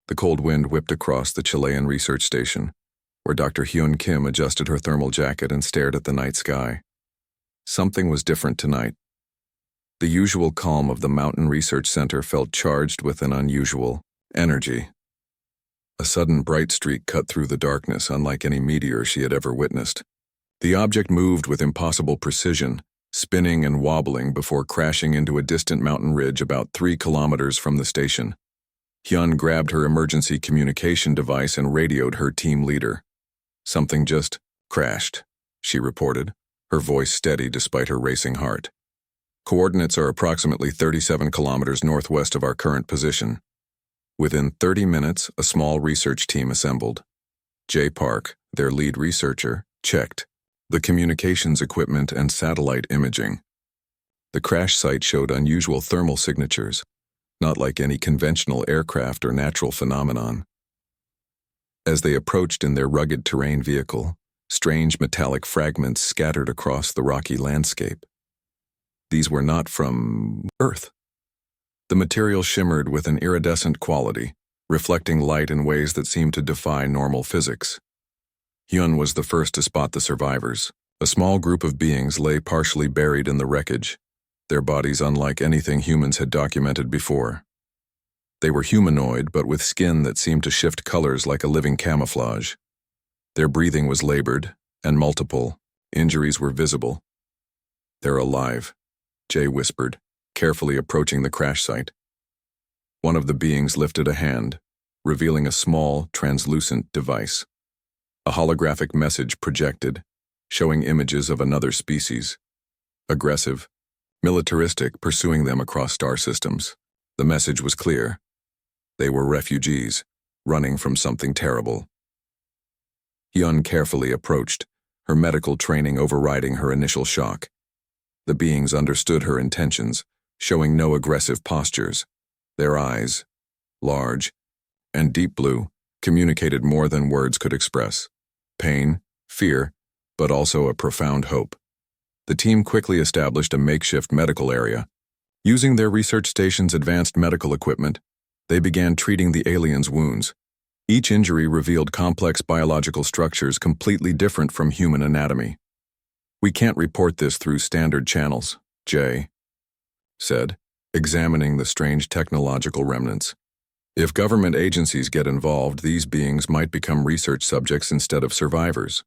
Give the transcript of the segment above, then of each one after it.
The cold wind whipped across the Chilean research station, where Dr. Hyun Kim adjusted her thermal jacket and stared at the night sky. Something was different tonight. The usual calm of the Mountain Research Center felt charged with an unusual energy. A sudden bright streak cut through the darkness, unlike any meteor she had ever witnessed. The object moved with impossible precision, spinning and wobbling before crashing into a distant mountain ridge about 3 kilometers from the station. Hyun grabbed her emergency communication device and radioed her team leader. "Something just crashed," she reported, her voice steady despite her racing heart. "Coordinates are approximately 37 kilometers northwest of our current position." Within 30 minutes, a small research team assembled. Jay Park, their lead researcher, checked the communications equipment and satellite imaging. The crash site showed unusual thermal signatures, not like any conventional aircraft or natural phenomenon. As they approached in their rugged terrain vehicle, strange metallic fragments scattered across the rocky landscape. These were not from Earth. The material shimmered with an iridescent quality, reflecting light in ways that seemed to defy normal physics. Hyun was the first to spot the survivors. A small group of beings lay partially buried in the wreckage, their bodies unlike anything humans had documented before. They were humanoid, but with skin that seemed to shift colors like a living camouflage. Their breathing was labored and multiple. Injuries were visible. "They're alive," Jay whispered, carefully approaching the crash site. One of the beings lifted a hand, revealing a small, translucent device. A holographic message projected, showing images of another species. Aggressive, militaristic, pursuing them across star systems. The message was clear. They were refugees, running from something terrible. Hyun carefully approached, her medical training overriding her initial shock. The beings understood her intentions, showing no aggressive postures. Their eyes, large and deep blue, communicated more than words could express. Pain, fear, but also a profound hope. The team quickly established a makeshift medical area. Using their research station's advanced medical equipment, they began treating the aliens' wounds. Each injury revealed complex biological structures completely different from human anatomy. "We can't report this through standard channels," Jay said, examining the strange technological remnants. "If government agencies get involved, these beings might become research subjects instead of survivors."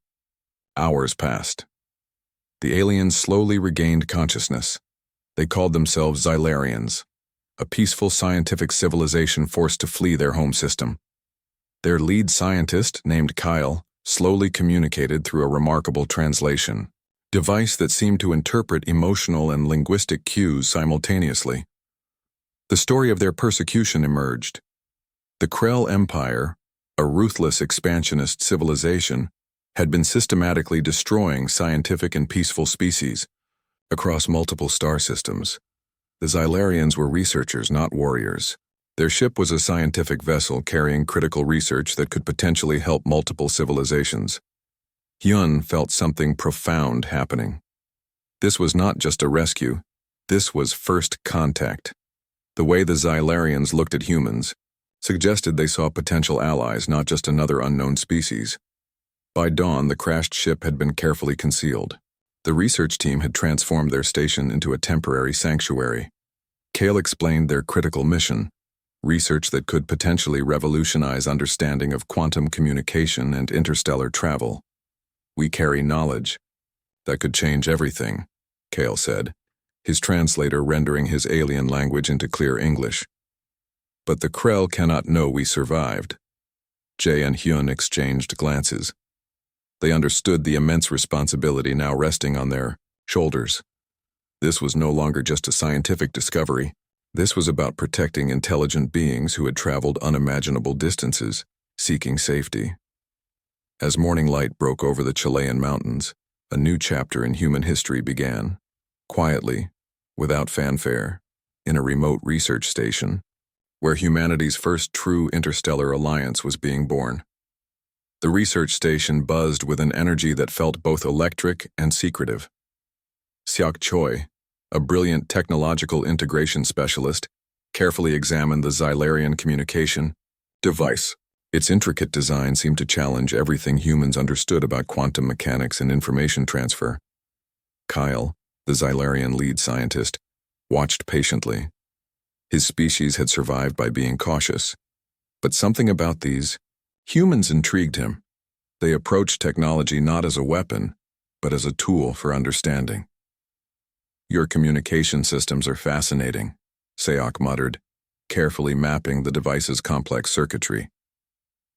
Hours passed. The aliens slowly regained consciousness. They called themselves Xylarians, a peaceful scientific civilization forced to flee their home system. Their lead scientist, named Kyle, slowly communicated through a remarkable translation device that seemed to interpret emotional and linguistic cues simultaneously. The story of their persecution emerged. The Krell Empire, a ruthless expansionist civilization, had been systematically destroying scientific and peaceful species across multiple star systems. The Xylarians were researchers, not warriors. Their ship was a scientific vessel carrying critical research that could potentially help multiple civilizations. Hyun felt something profound happening. This was not just a rescue. This was first contact. The way the Xylarians looked at humans suggested they saw potential allies, not just another unknown species. By dawn, the crashed ship had been carefully concealed. The research team had transformed their station into a temporary sanctuary. Kale explained their critical mission, research that could potentially revolutionize understanding of quantum communication and interstellar travel. "We carry knowledge that could change everything," Kale said, his translator rendering his alien language into clear English. "But the Krell cannot know we survived." Jay and Hyun exchanged glances. They understood the immense responsibility now resting on their shoulders. This was no longer just a scientific discovery. This was about protecting intelligent beings who had traveled unimaginable distances, seeking safety. As morning light broke over the Chilean mountains, a new chapter in human history began. Quietly, without fanfare, in a remote research station, where humanity's first true interstellar alliance was being born. The research station buzzed with an energy that felt both electric and secretive. Seok Choi, a brilliant technological integration specialist, carefully examined the Xylarian communication, device. Its intricate design seemed to challenge everything humans understood about quantum mechanics and information transfer. Kyle, the Xylarian lead scientist, watched patiently. His species had survived by being cautious. But something about these humans intrigued him. They approached technology not as a weapon, but as a tool for understanding. "Your communication systems are fascinating," Sayok muttered, carefully mapping the device's complex circuitry.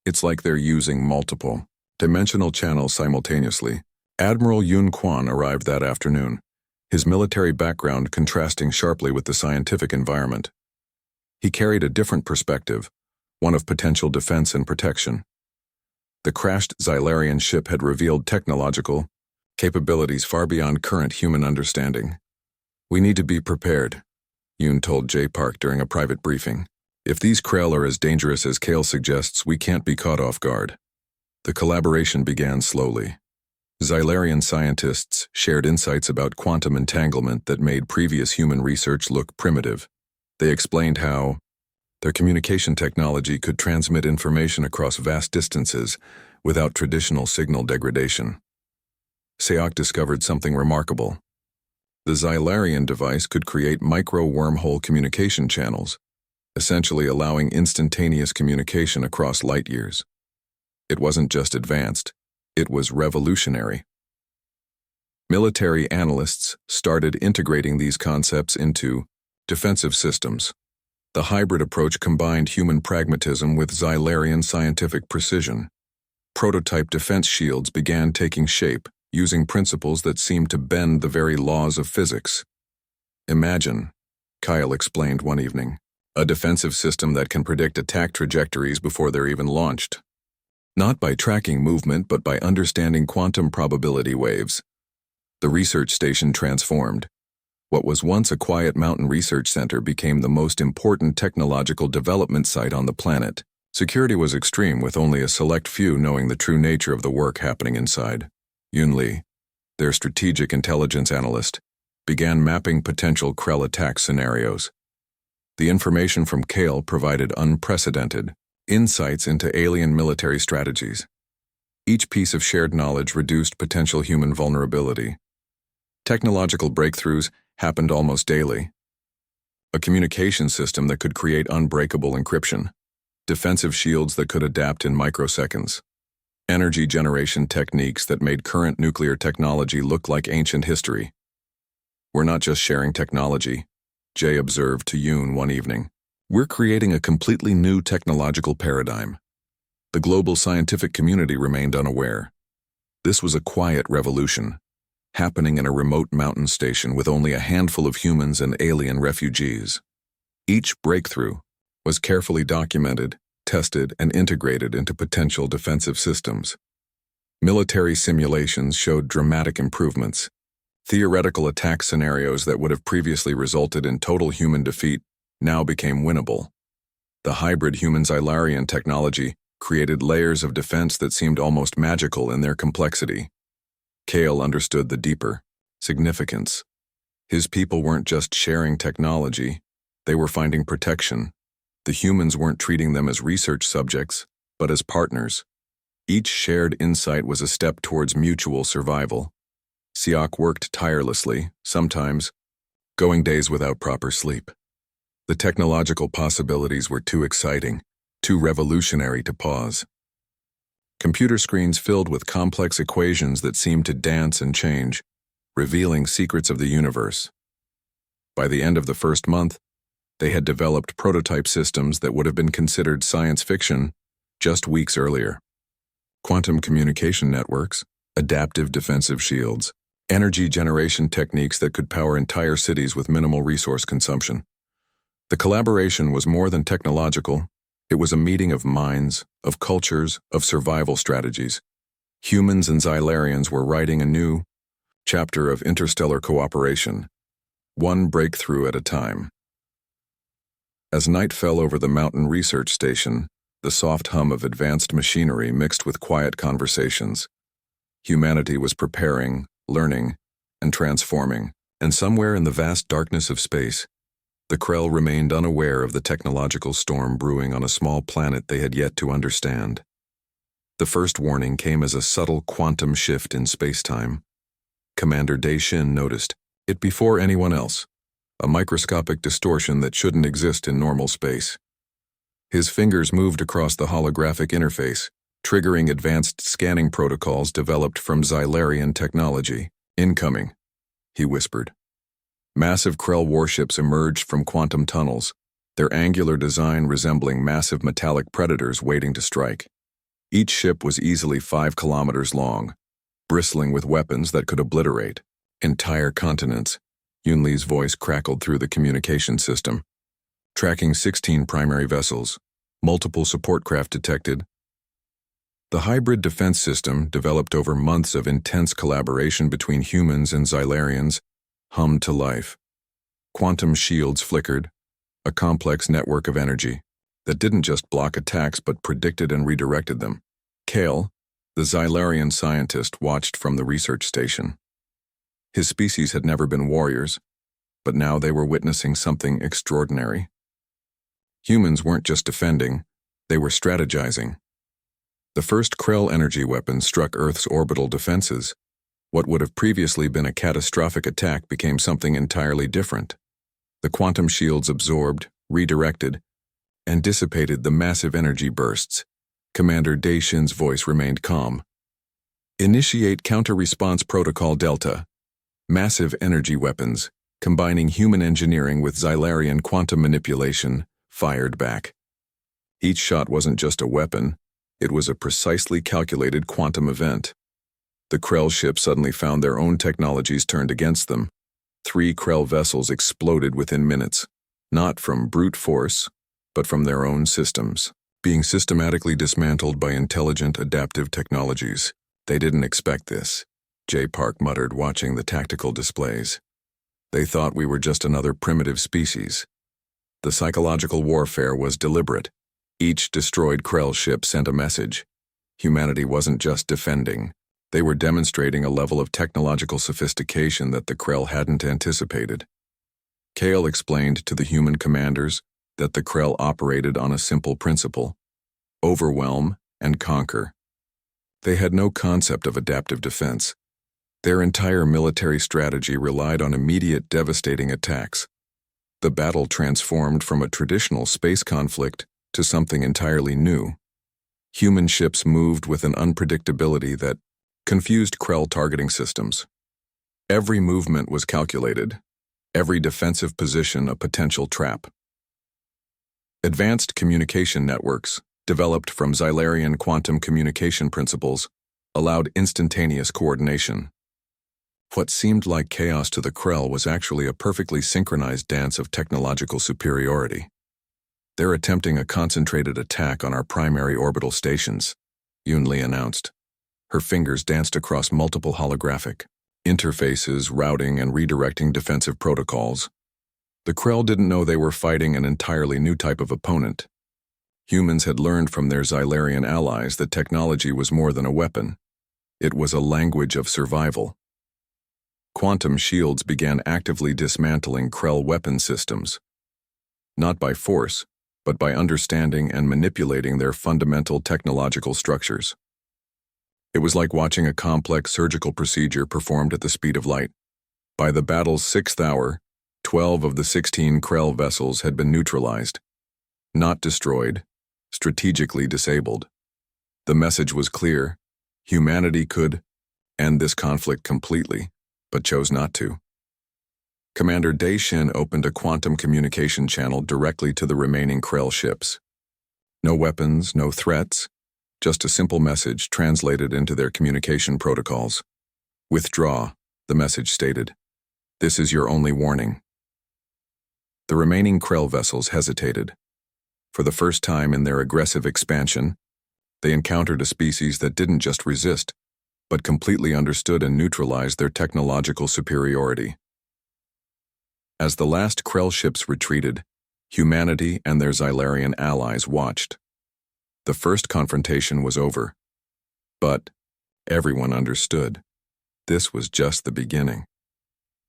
"It's like they're using multiple dimensional channels simultaneously." Admiral Yun Quan arrived that afternoon, his military background contrasting sharply with the scientific environment. He carried a different perspective, one of potential defense and protection. The crashed Xylarian ship had revealed technological capabilities far beyond current human understanding. "We need to be prepared," Yoon told J. Park during a private briefing. "If these Krell are as dangerous as Kale suggests, we can't be caught off guard." The collaboration began slowly. Xylarian scientists shared insights about quantum entanglement that made previous human research look primitive. They explained how their communication technology could transmit information across vast distances without traditional signal degradation. Sayok discovered something remarkable. The Xylarian device could create micro-wormhole communication channels, essentially allowing instantaneous communication across light years. It wasn't just advanced, it was revolutionary. Military analysts started integrating these concepts into defensive systems. The hybrid approach combined human pragmatism with Xylarian scientific precision. Prototype defense shields began taking shape, using principles that seemed to bend the very laws of physics. "Imagine," Kyle explained one evening, "a defensive system that can predict attack trajectories before they're even launched. Not by tracking movement, but by understanding quantum probability waves." The research station transformed. What was once a quiet mountain research center became the most important technological development site on the planet. Security was extreme, with only a select few knowing the true nature of the work happening inside. Yun Lee, their strategic intelligence analyst, began mapping potential Krell attack scenarios. The information from Kale provided unprecedented insights into alien military strategies. Each piece of shared knowledge reduced potential human vulnerability. Technological breakthroughs happened almost daily. A communication system that could create unbreakable encryption, defensive shields that could adapt in microseconds, energy generation techniques that made current nuclear technology look like ancient history. "We're not just sharing technology," Jay observed to Yoon one evening. "We're creating a completely new technological paradigm." The global scientific community remained unaware. This was a quiet revolution, happening in a remote mountain station with only a handful of humans and alien refugees. Each breakthrough was carefully documented, tested, and integrated into potential defensive systems. Military simulations showed dramatic improvements. Theoretical attack scenarios that would have previously resulted in total human defeat now became winnable. The hybrid human-Xylarian technology created layers of defense that seemed almost magical in their complexity. Kale understood the deeper significance. His people weren't just sharing technology, they were finding protection. The humans weren't treating them as research subjects, but as partners. Each shared insight was a step towards mutual survival. Siak worked tirelessly, sometimes going days without proper sleep. The technological possibilities were too exciting, too revolutionary to pause. Computer screens filled with complex equations that seemed to dance and change, revealing secrets of the universe. By the end of the first month, they had developed prototype systems that would have been considered science fiction just weeks earlier. Quantum communication networks, adaptive defensive shields, energy generation techniques that could power entire cities with minimal resource consumption. The collaboration was more than technological. It was a meeting of minds, of cultures, of survival strategies. Humans and Xylarians were writing a new chapter of interstellar cooperation, one breakthrough at a time. As night fell over the mountain research station, the soft hum of advanced machinery mixed with quiet conversations. Humanity was preparing, learning, and transforming, and somewhere in the vast darkness of space, The Krell remained unaware of the technological storm brewing on a small planet they had yet to understand. The first warning came as a subtle quantum shift in space-time. Commander Daishin noticed it before anyone else, a microscopic distortion that shouldn't exist in normal space. His fingers moved across the holographic interface, triggering advanced scanning protocols developed from Xylarian technology. "Incoming," he whispered. Massive Krell warships emerged from quantum tunnels, their angular design resembling massive metallic predators waiting to strike. Each ship was easily 5 kilometers long, bristling with weapons that could obliterate entire continents. Yunli's voice crackled through the communication system. Tracking 16 primary vessels, multiple support craft detected. The hybrid defense system, developed over months of intense collaboration between humans and Xylarians, hummed to life. Quantum shields flickered, a complex network of energy that didn't just block attacks but predicted and redirected them. Kale, the Xylarian scientist, watched from the research station. His species had never been warriors, but now they were witnessing something extraordinary. Humans weren't just defending, they were strategizing. The first Krell energy weapon struck Earth's orbital defenses. What would have previously been a catastrophic attack became something entirely different. The quantum shields absorbed, redirected, and dissipated the massive energy bursts. Commander Daishin's voice remained calm. "Initiate counter-response protocol Delta. Massive energy weapons, combining human engineering with Xylarian quantum manipulation, fired back." Each shot wasn't just a weapon, it was a precisely calculated quantum event. The Krell ship suddenly found their own technologies turned against them. 3 Krell vessels exploded within minutes, not from brute force, but from their own systems, being systematically dismantled by intelligent adaptive technologies. "They didn't expect this," J. Park muttered, watching the tactical displays. "They thought we were just another primitive species." The psychological warfare was deliberate. Each destroyed Krell ship sent a message. Humanity wasn't just defending. They were demonstrating a level of technological sophistication that the Krell hadn't anticipated. Kale explained to the human commanders that the Krell operated on a simple principle: overwhelm and conquer. They had no concept of adaptive defense. Their entire military strategy relied on immediate devastating attacks. The battle transformed from a traditional space conflict to something entirely new. Human ships moved with an unpredictability that confused Krell targeting systems. Every movement was calculated, every defensive position a potential trap. Advanced communication networks, developed from Xylarian quantum communication principles, allowed instantaneous coordination. What seemed like chaos to the Krell was actually a perfectly synchronized dance of technological superiority. "They're attempting a concentrated attack on our primary orbital stations," Yunli announced. Her fingers danced across multiple holographic interfaces, routing and redirecting defensive protocols. The Krell didn't know they were fighting an entirely new type of opponent. Humans had learned from their Xylarian allies that technology was more than a weapon. It was a language of survival. Quantum shields began actively dismantling Krell weapon systems. Not by force, but by understanding and manipulating their fundamental technological structures. It was like watching a complex surgical procedure performed at the speed of light. By the battle's 6th hour, 12 of the 16 Krell vessels had been neutralized. Not destroyed, strategically disabled. The message was clear: humanity could end this conflict completely, but chose not to. Commander Daishin opened a quantum communication channel directly to the remaining Krell ships. No weapons, no threats, just a simple message translated into their communication protocols. "Withdraw," the message stated. "This is your only warning." The remaining Krell vessels hesitated. For the first time in their aggressive expansion, they encountered a species that didn't just resist, but completely understood and neutralized their technological superiority. As the last Krell ships retreated, humanity and their Xylarian allies watched. The first confrontation was over. But everyone understood. This was just the beginning.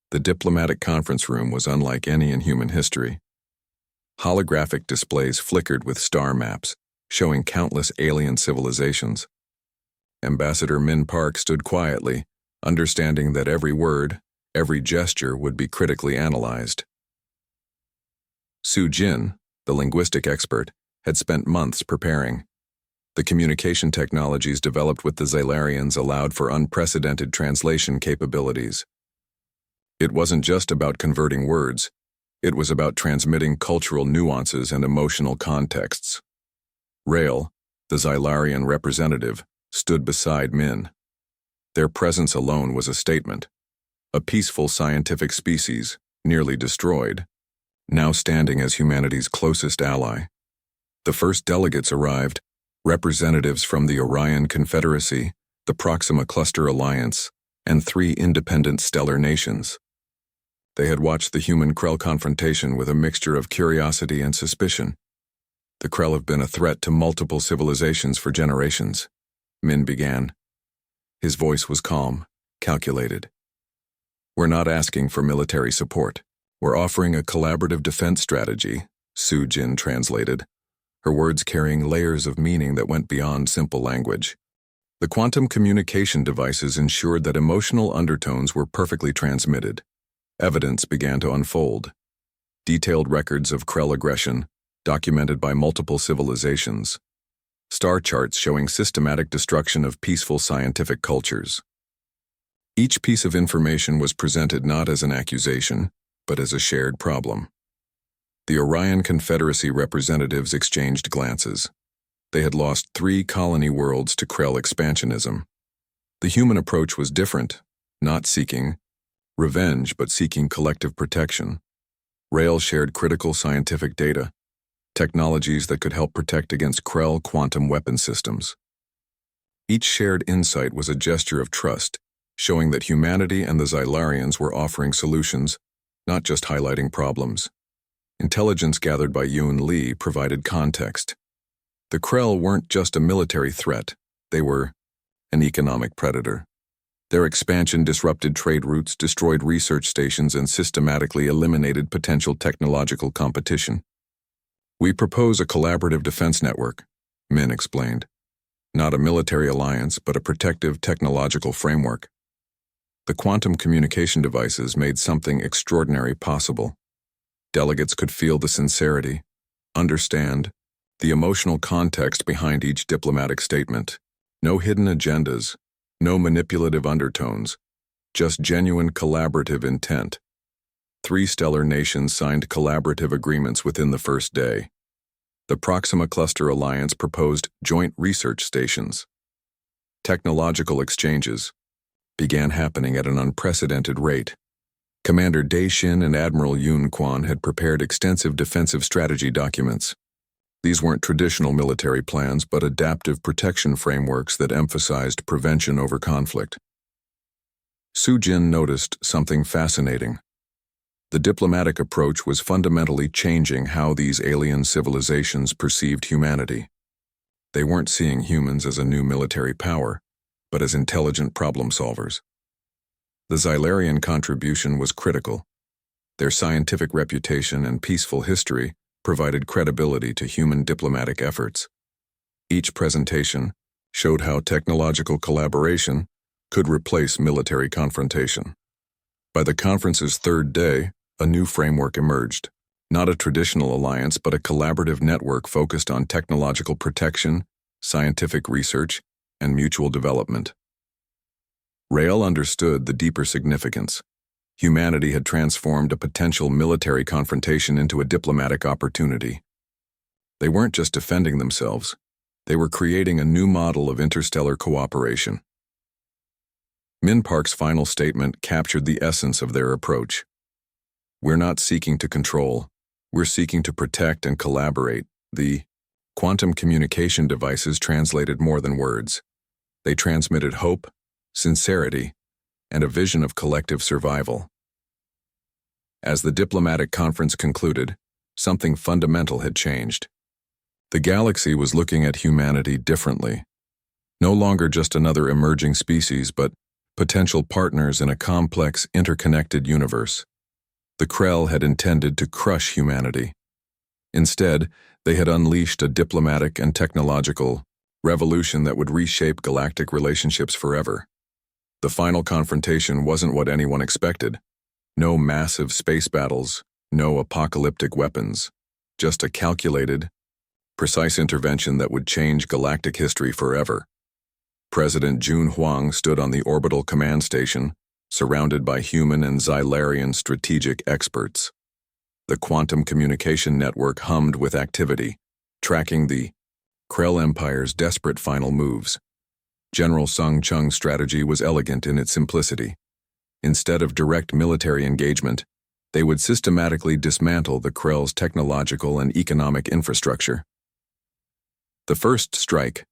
The diplomatic conference room was unlike any in human history. Holographic displays flickered with star maps, showing countless alien civilizations. Ambassador Min Park stood quietly, understanding that every word, every gesture would be critically analyzed. Su Jin, the linguistic expert, had spent months preparing. The communication technologies developed with the Xylarians allowed for unprecedented translation capabilities. It wasn't just about converting words, it was about transmitting cultural nuances and emotional contexts. Rael, the Xylarian representative, stood beside Min. Their presence alone was a statement. A peaceful scientific species, nearly destroyed, now standing as humanity's closest ally. The first delegates arrived, representatives from the Orion Confederacy, the Proxima Cluster Alliance, and 3 independent stellar nations. They had watched the human-Krell confrontation with a mixture of curiosity and suspicion. The Krell have been a threat to multiple civilizations for generations, Min began. His voice was calm, calculated. We're not asking for military support. We're offering a collaborative defense strategy, Su Jin translated, her words carrying layers of meaning that went beyond simple language. The quantum communication devices ensured that emotional undertones were perfectly transmitted. Evidence began to unfold. Detailed records of Krell aggression, documented by multiple civilizations. Star charts showing systematic destruction of peaceful scientific cultures. Each piece of information was presented not as an accusation, but as a shared problem. The Orion Confederacy representatives exchanged glances. They had lost 3 colony worlds to Krell expansionism. The human approach was different, not seeking revenge but seeking collective protection. Rael shared critical scientific data, technologies that could help protect against Krell quantum weapon systems. Each shared insight was a gesture of trust, showing that humanity and the Xylarians were offering solutions, not just highlighting problems. Intelligence gathered by Yoon Lee provided context. The Krell weren't just a military threat, they were an economic predator. Their expansion disrupted trade routes, destroyed research stations, and systematically eliminated potential technological competition. We propose a collaborative defense network, Min explained. Not a military alliance, but a protective technological framework. The quantum communication devices made something extraordinary possible. Delegates could feel the sincerity, understand the emotional context behind each diplomatic statement. No hidden agendas, no manipulative undertones, just genuine collaborative intent. 3 stellar nations signed collaborative agreements within the first day. The Proxima Cluster Alliance proposed joint research stations. Technological exchanges began happening at an unprecedented rate. Commander Daishin and Admiral Yoon Kwan had prepared extensive defensive strategy documents. These weren't traditional military plans, but adaptive protection frameworks that emphasized prevention over conflict. Su Jin noticed something fascinating. The diplomatic approach was fundamentally changing how these alien civilizations perceived humanity. They weren't seeing humans as a new military power, but as intelligent problem solvers. The Xylarian contribution was critical. Their scientific reputation and peaceful history provided credibility to human diplomatic efforts. Each presentation showed how technological collaboration could replace military confrontation. By the conference's 3rd day, a new framework emerged. Not a traditional alliance, but a collaborative network focused on technological protection, scientific research, and mutual development. Rael understood the deeper significance. Humanity had transformed a potential military confrontation into a diplomatic opportunity. They weren't just defending themselves, they were creating a new model of interstellar cooperation. Min Park's final statement captured the essence of their approach. We're not seeking to control, we're seeking to protect and collaborate. The quantum communication devices translated more than words. They transmitted hope, sincerity, and a vision of collective survival. As the diplomatic conference concluded, something fundamental had changed. The galaxy was looking at humanity differently. No longer just another emerging species, but potential partners in a complex, interconnected universe. The Krell had intended to crush humanity. Instead, they had unleashed a diplomatic and technological revolution that would reshape galactic relationships forever. The final confrontation wasn't what anyone expected. No massive space battles, no apocalyptic weapons, just a calculated, precise intervention that would change galactic history forever. President Jun Huang stood on the orbital command station, surrounded by human and Xylarian strategic experts. The quantum communication network hummed with activity, tracking the Krell Empire's desperate final moves. General Sung Chung's strategy was elegant in its simplicity. Instead of direct military engagement, they would systematically dismantle the Krell's technological and economic infrastructure. The first strike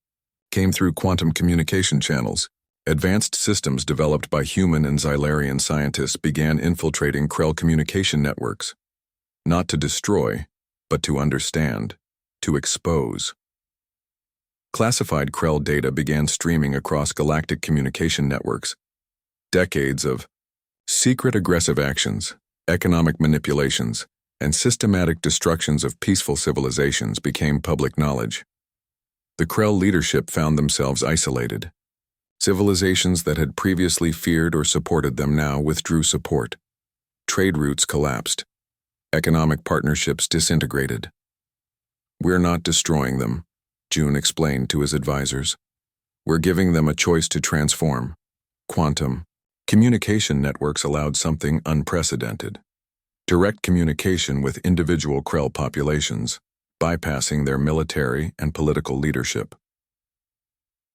came through quantum communication channels. Advanced systems developed by human and Xylarian scientists began infiltrating Krell communication networks, not to destroy, but to understand, to expose. Classified Krell data began streaming across galactic communication networks. Decades of secret aggressive actions, economic manipulations, and systematic destructions of peaceful civilizations became public knowledge. The Krell leadership found themselves isolated. Civilizations that had previously feared or supported them now withdrew support. Trade routes collapsed. Economic partnerships disintegrated. "We're not destroying them," Jun explained to his advisors. "We're giving them a choice to transform." Quantum communication networks allowed something unprecedented. Direct communication with individual Krell populations, bypassing their military and political leadership.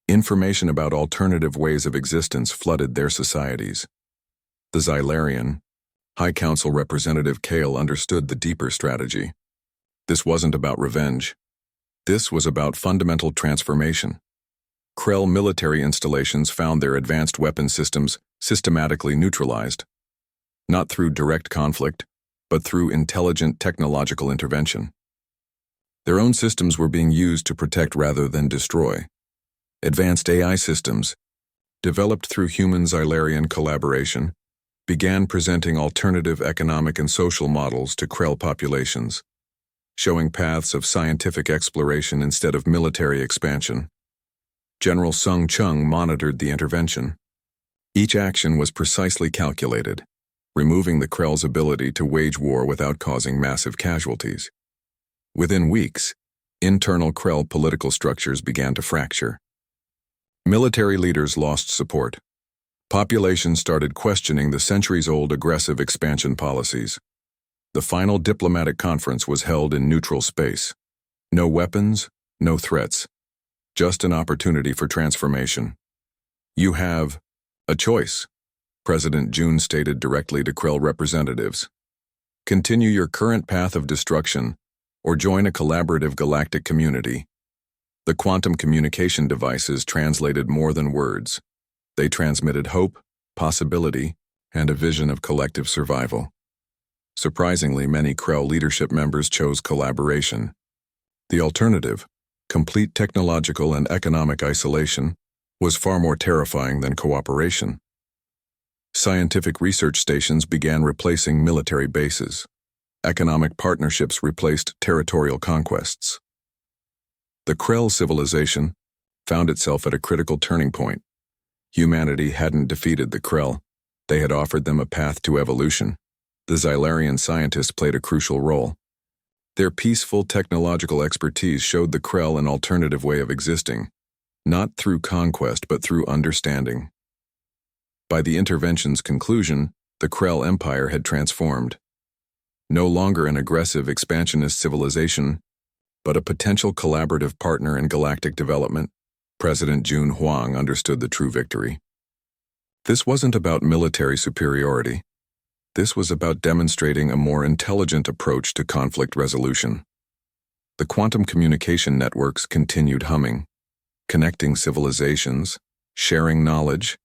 Information about alternative ways of existence flooded their societies. The Xylarian High Council Representative Kale understood the deeper strategy. This wasn't about revenge. This was about fundamental transformation. Krell military installations found their advanced weapon systems systematically neutralized, not through direct conflict, but through intelligent technological intervention. Their own systems were being used to protect rather than destroy. Advanced AI systems, developed through human-Xylarian collaboration, began presenting alternative economic and social models to Krell populations, showing paths of scientific exploration instead of military expansion. General Sung Chung monitored the intervention. Each action was precisely calculated, removing the Krell's ability to wage war without causing massive casualties. Within weeks, internal Krell political structures began to fracture. Military leaders lost support. Populations started questioning the centuries-old aggressive expansion policies. The final diplomatic conference was held in neutral space. No weapons, no threats. Just an opportunity for transformation. "You have a choice," President Jun stated directly to Krell representatives. "Continue your current path of destruction, or join a collaborative galactic community." The quantum communication devices translated more than words. They transmitted hope, possibility, and a vision of collective survival. Surprisingly, many Krell leadership members chose collaboration. The alternative, complete technological and economic isolation, was far more terrifying than cooperation. Scientific research stations began replacing military bases. Economic partnerships replaced territorial conquests. The Krell civilization found itself at a critical turning point. Humanity hadn't defeated the Krell. They had offered them a path to evolution. The Xylarian scientists played a crucial role. Their peaceful technological expertise showed the Krell an alternative way of existing, not through conquest but through understanding. By the intervention's conclusion, the Krell Empire had transformed. No longer an aggressive expansionist civilization, but a potential collaborative partner in galactic development. President Jun Huang understood the true victory. This wasn't about military superiority. This was about demonstrating a more intelligent approach to conflict resolution. The quantum communication networks continued humming, connecting civilizations, sharing knowledge,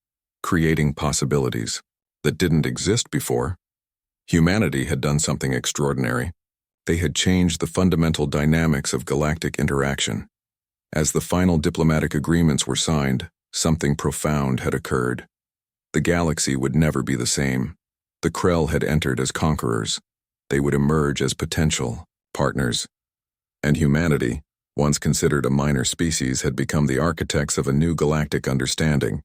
creating possibilities that didn't exist before. Humanity had done something extraordinary. They had changed the fundamental dynamics of galactic interaction. As the final diplomatic agreements were signed, something profound had occurred. The galaxy would never be the same. The Krell had entered as conquerors. They would emerge as potential partners, and humanity, once considered a minor species, had become the architects of a new galactic understanding,